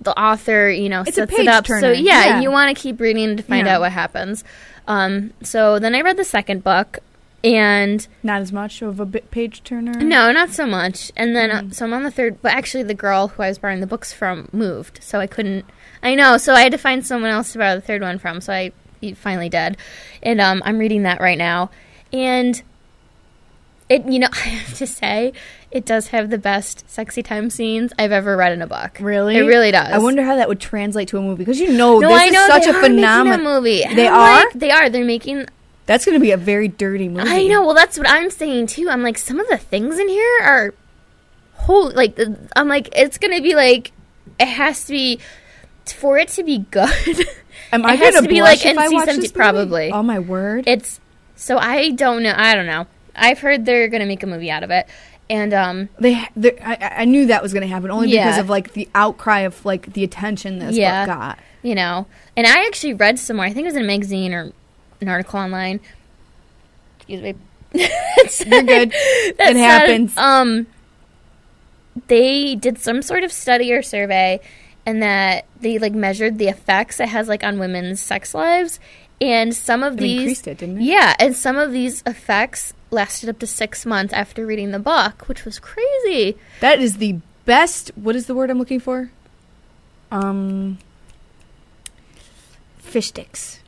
the author, it's sets a page it up. Turner. So, yeah, you want to keep reading to find out what happens. So then I read the second book, and... Not as much of a page turner? No, not so much. And then, so I'm on the third, but actually the girl who I was borrowing the books from moved, so I couldn't... I know, so I had to find someone else to borrow the third one from, so I finally did. And I'm reading that right now. And... I have to say, it does have the best sexy time scenes I've ever read in a book. Really? It really does. I wonder how that would translate to a movie, because this is such a phenomenon. Movie. They are? They are. They're making... That's going to be a very dirty movie. I know. Well, that's what I'm saying, too. I'm like, some of the things in here are... I'm like, it's going to be like... It has to be... For it to be good... Am I going to be like NC-17? if I watch this movie? Probably. Oh, my word. So I don't know. I don't know. I've heard they're going to make a movie out of it. And I knew that was going to happen only because of like the outcry of like the attention this book got. And I actually read somewhere, I think it was in a magazine or an article online. Excuse me. You're good. It happens. They did some sort of study or survey, and that they like measured the effects it has like on women's sex lives. And some of these increased it, didn't it? Yeah, and some of these effects lasted up to 6 months after reading the book, which was crazy. That is the best. What is the word I'm looking for? Fish sticks.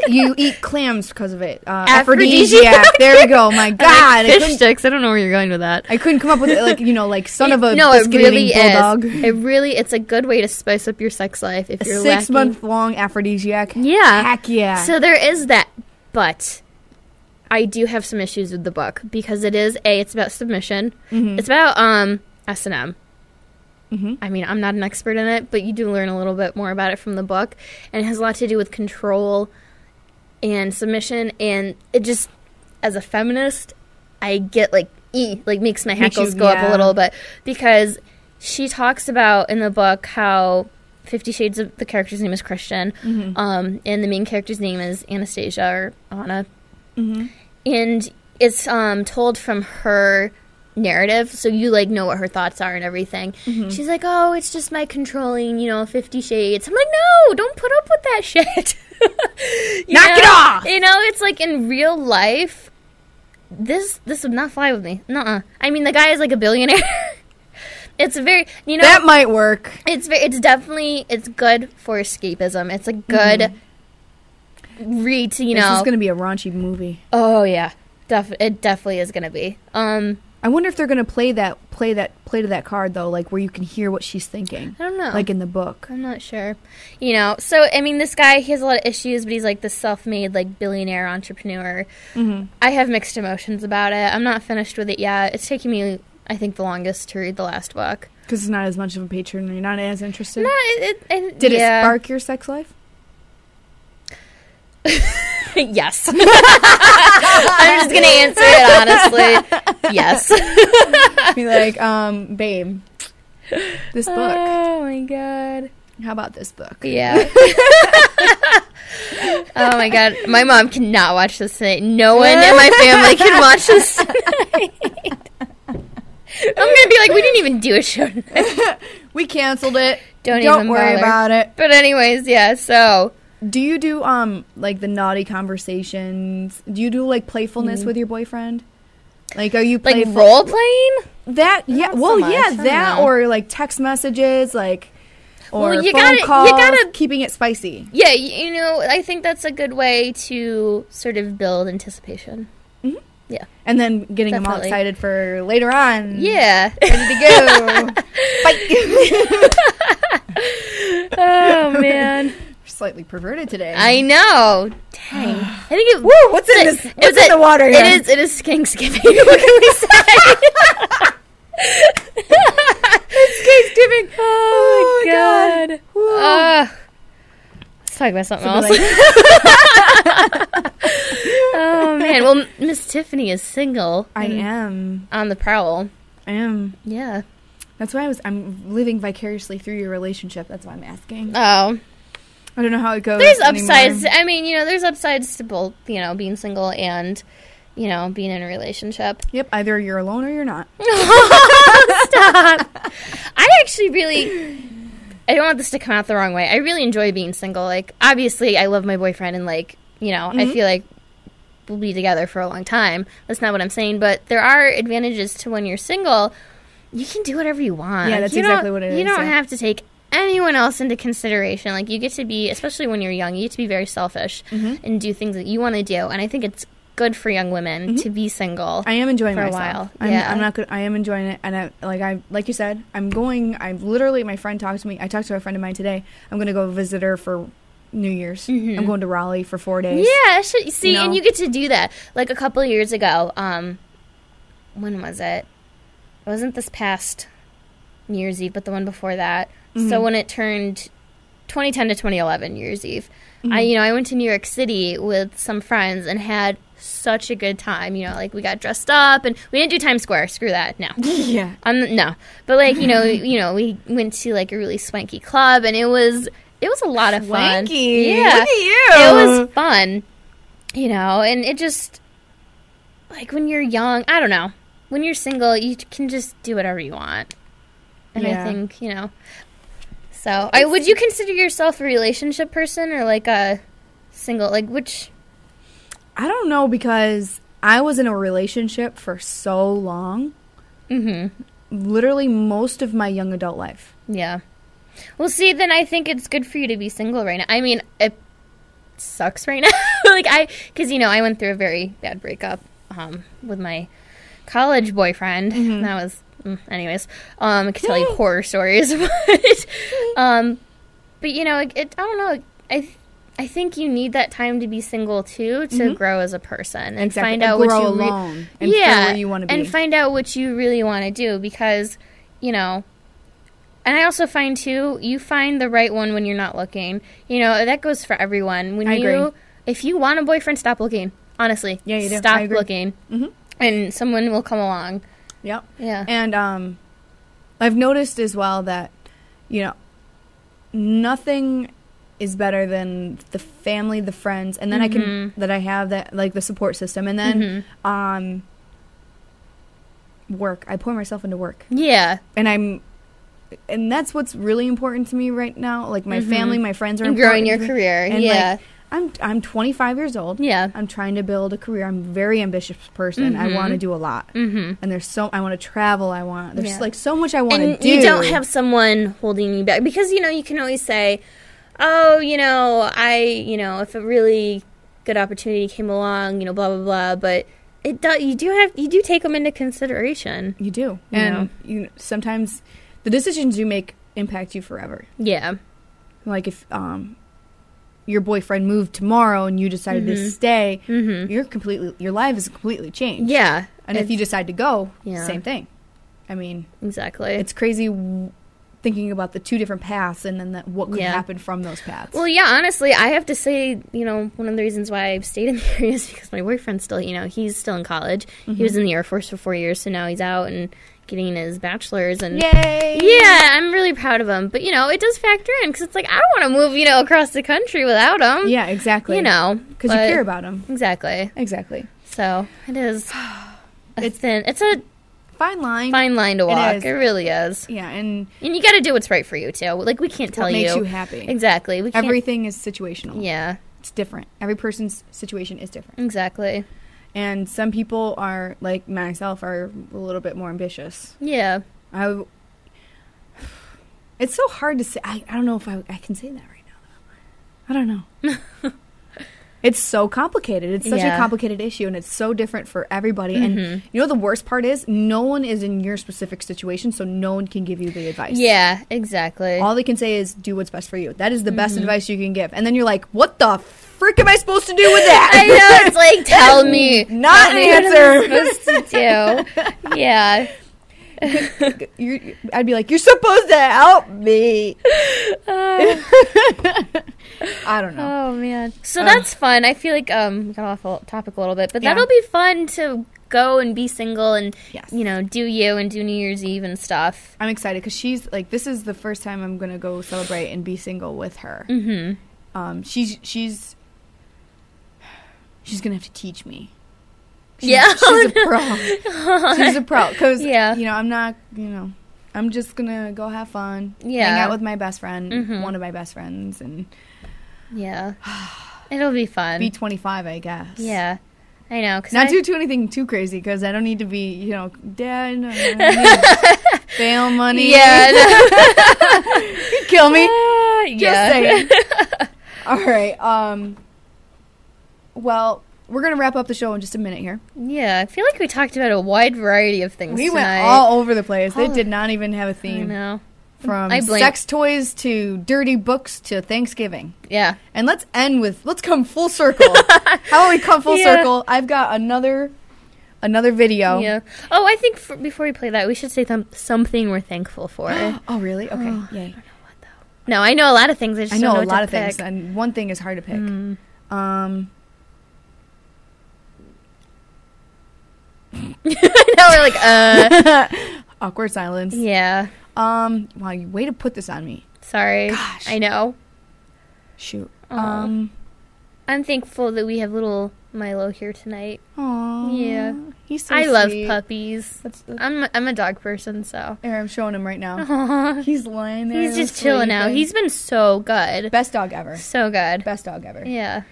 You eat clams because of it. Aphrodisiac. There we go. My God. Fish sticks. I don't know where you're going with that. I couldn't come up with it. Like son of a biscuit really eating bulldog. It's a good way to spice up your sex life if you're 6 month long aphrodisiac. Yeah. Heck yeah. So there is that, but I do have some issues with the book because it's about submission. Mm-hmm. It's about S&M. Mm-hmm. I mean, I'm not an expert in it, but you do learn a little bit more about it from the book. And it has a lot to do with control and submission. And it just, as a feminist, I get makes my hackles go up a little bit. Because she talks about in the book how 50 Shades of the character's name is Christian. Mm-hmm. And the main character's name is Anastasia or Anna. Mm-hmm. And it's told from her narrative, so you know what her thoughts are and everything. Mm-hmm. She's like, oh, it's just my controlling 50 Shades. I'm like, no, don't put up with that shit. Knock it off. It's like in real life, this would not fly with me. Nuh-uh. I mean, the guy is like a billionaire. It's very that might work. It's good for escapism. It's a good read to This is going to be a raunchy movie. Oh yeah, it definitely is going to be. I wonder if they're going to play to that card though, like where you can hear what she's thinking. I don't know. Like in the book. I'm not sure. So I mean, this guy, he has a lot of issues, but he's like the self-made billionaire entrepreneur. Mm-hmm. I have mixed emotions about it. I'm not finished with it yet. It's taking me, I think, the longest to read the last book. Because it's not as much of a patron, and you're not as interested. No, Did it spark your sex life? Yes. I'm just gonna answer it honestly. Yes. Be like, babe, this book. Oh my God. How about this book? Yeah. Oh my God. My mom cannot watch this tonight. No one in my family can watch this tonight. I'm gonna be like, we didn't even do a show tonight. We canceled it. Don't even worry about it. But anyways, yeah, so do you do the naughty conversations? Do you do playfulness with your boyfriend? Are you playful? Role playing? That yeah. Well, yeah, that or text messages, or phone calls. You gotta keeping it spicy. Yeah, I think that's a good way to sort of build anticipation. Mm-hmm. Yeah, and then getting them all excited for later on. Yeah, ready to go. Fight. Oh man. Slightly perverted today. I know. Dang. I think it. Woo! What's in this? What's in the water here? It is Skanksgiving. What can we say? It's Skanksgiving talk about something So else. be like, Oh, man. Well, Miss Tiffany is single. I am. On the prowl. I am. Yeah. That's why I'm living vicariously through your relationship. That's why I'm asking. Oh. I don't know how it goes. There's anymore. upsides. I mean, there's upsides to both, being single and, being in a relationship. Yep, either you're alone or you're not. Stop. I actually really, I don't want this to come out the wrong way. I really enjoy being single. Like, obviously, I love my boyfriend and, like, I feel like we'll be together for a long time. That's not what I'm saying. But there are advantages to when you're single. You can do whatever you want. Yeah, that's exactly what it is. You don't yeah. have to take anyone else into consideration. Like, you get to be, especially when you're young, you get to be very selfish and do things that you want to do. And I think it's good for young women to be single. I am enjoying for myself. a while. I'm not good. I am enjoying it, and like you said, I'm literally. My friend talked to me. I talked to a friend of mine today. I'm going to go visit her for New Year's. I'm going to Raleigh for 4 days. Yeah, see, and you get to do that. Like a couple of years ago. When was it? It wasn't this past New Year's Eve, but the one before that. So when it turned 2010 to 2011 New Year's Eve, I went to New York City with some friends and had such a good time. Like we got dressed up and we didn't do Times Square. Screw that. No. Yeah. No. But like, we went to like a really swanky club and it was a lot of fun. Swanky. Yeah. Look at you. It was fun. And it just, like when you're young, I don't know. When you're single, you can just do whatever you want. And I think, So, would you consider yourself a relationship person or like a single? Like which? I don't know because I was in a relationship for so long. Literally most of my young adult life. Yeah. Well, see, then I think it's good for you to be single right now. I mean, it sucks right now. Because I went through a very bad breakup with my college boyfriend. That was. Anyways, I could tell you horror stories, but I don't know. I think you need that time to be single too to grow as a person and find out what you alone and where you want to be, and find out what you really want to do because and I also find too you find the right one when you're not looking. That goes for everyone. I agree. If you want a boyfriend, stop looking. Honestly, yeah, you do. Stop looking, and someone will come along. Yep. Yeah. And I've noticed as well that, nothing is better than the family, the friends, and then I have that, like, the support system. And then work. I pour myself into work. Yeah. And that's what's really important to me right now. Like, my family, my friends are and important growing your to me. career. And, yeah. like, I'm 25 years old. Yeah. I'm trying to build a career. I'm a very ambitious person. I want to do a lot. And I want to travel. There's like so much I want to do. You don't have someone holding you back because, you can always say, oh, if a really good opportunity came along, blah, blah, blah. But you do take them into consideration. You do. And sometimes the decisions you make impact you forever. Yeah. Like if, your boyfriend moved tomorrow and you decided to stay, your life is completely changed. Yeah. And if you decide to go, same thing. I mean, exactly. It's crazy thinking about the two different paths and then what could happen from those paths. Well, yeah, honestly, I have to say, one of the reasons why I've stayed in the area is because my boyfriend's still, he's still in college. He was in the Air Force for 4 years, so now he's out and getting his bachelor's. And yay! Yeah, I'm really proud of him. But, it does factor in because it's like, I don't want to move, across the country without him. Yeah, exactly. Because you care about him. Exactly. So, it is. It's a fine line. Fine line to walk. It really is. Yeah, and you got to do what's right for you, too. Like, we can't tell you. What makes you happy. Exactly. Everything is situational. Yeah. It's different. Every person's situation is different. Exactly. And some people are, like myself, are a little bit more ambitious. Yeah. It's so hard to say. I don't know if I can say that right now. I don't know. It's so complicated. It's such a complicated issue, and it's so different for everybody. And the worst part is no one is in your specific situation, so no one can give you the advice. Yeah, exactly. All they can say is do what's best for you. That is the best advice you can give. And then you're like, what the frick am I supposed to do with that? I know. It's like, tell me. Not an answer. What I'm supposed to do. Yeah. I'd be like, you're supposed to help me. I don't know. Oh man. So that's fun. I feel like we got off topic a little bit, but that'll be fun to go and be single and do you and do New Year's Eve and stuff. I'm excited because she's like, this is the first time I'm gonna go celebrate and be single with her. She's gonna have to teach me. She's a pro. She's a pro because I'm not. I'm just gonna go have fun. Hang out with my best friend, one of my best friends, and it'll be fun. Be 25, I guess. Yeah, I know. Cause not do anything too crazy because I don't need to be, Dad. No, I need bail money. Yeah, you kill me. Just saying. All right. Well, we're gonna wrap up the show in just a minute here. Yeah, I feel like we talked about a wide variety of things. We went all over the place. They did not even have a theme. I know. From sex toys to dirty books to Thanksgiving. Yeah. And let's come full circle. How about we come full circle? I've got another video. Yeah. Oh, I think before we play that, we should say something we're thankful for. Oh, really? Okay. Yay. I don't know what, though. No, I know a lot of things. I know a lot of things, and one thing is hard to pick. Now we're like, awkward silence. Yeah. Wow, way to put this on me. Sorry. Gosh. I know. Shoot. I'm thankful that we have little Milo here tonight. Aww. Yeah. He's so I sweet. love puppies. I'm a dog person, so. Here, I'm showing him right now. Aww. He's lying there. He's just chilling out. He's been so good. Best dog ever. So good. Best dog ever. Yeah.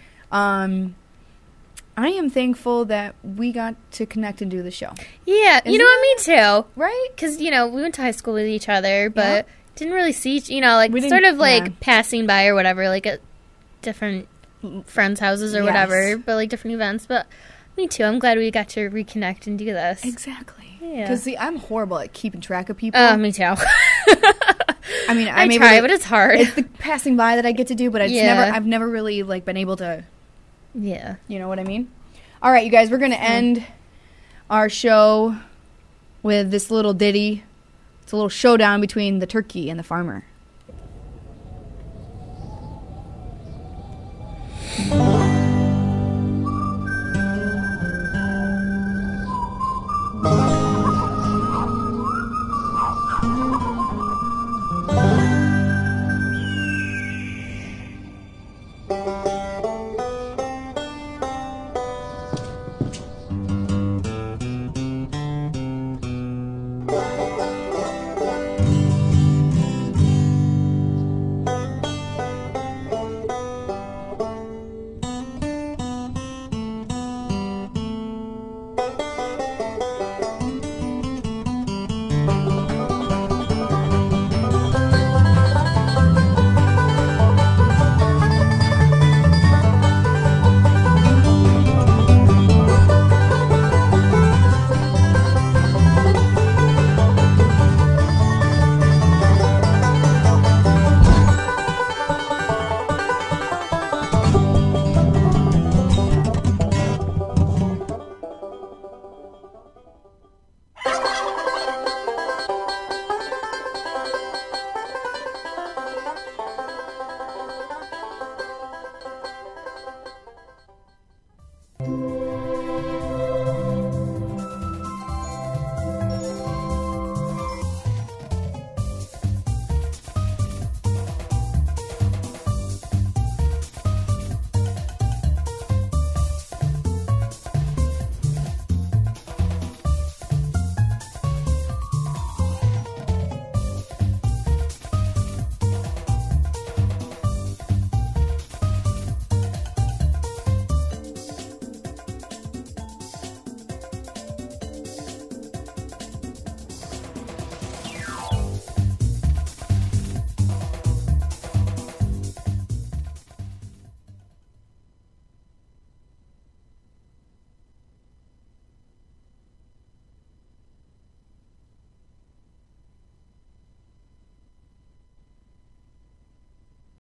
I am thankful that we got to connect and do the show. Yeah, you know what, me too. Right? Because, we went to high school with each other, but didn't really see, sort of passing by or whatever, like at different friends' houses or whatever, but like different events. But me too. I'm glad we got to reconnect and do this. Exactly. Yeah. Because, see, I'm horrible at keeping track of people. Me too. I mean, I try, but it's hard. It's the passing by that I get to do, but I've never really, been able to... Yeah. You know what I mean? All right, you guys, we're going to end our show with this little ditty. It's a little showdown between the turkey and the farmer.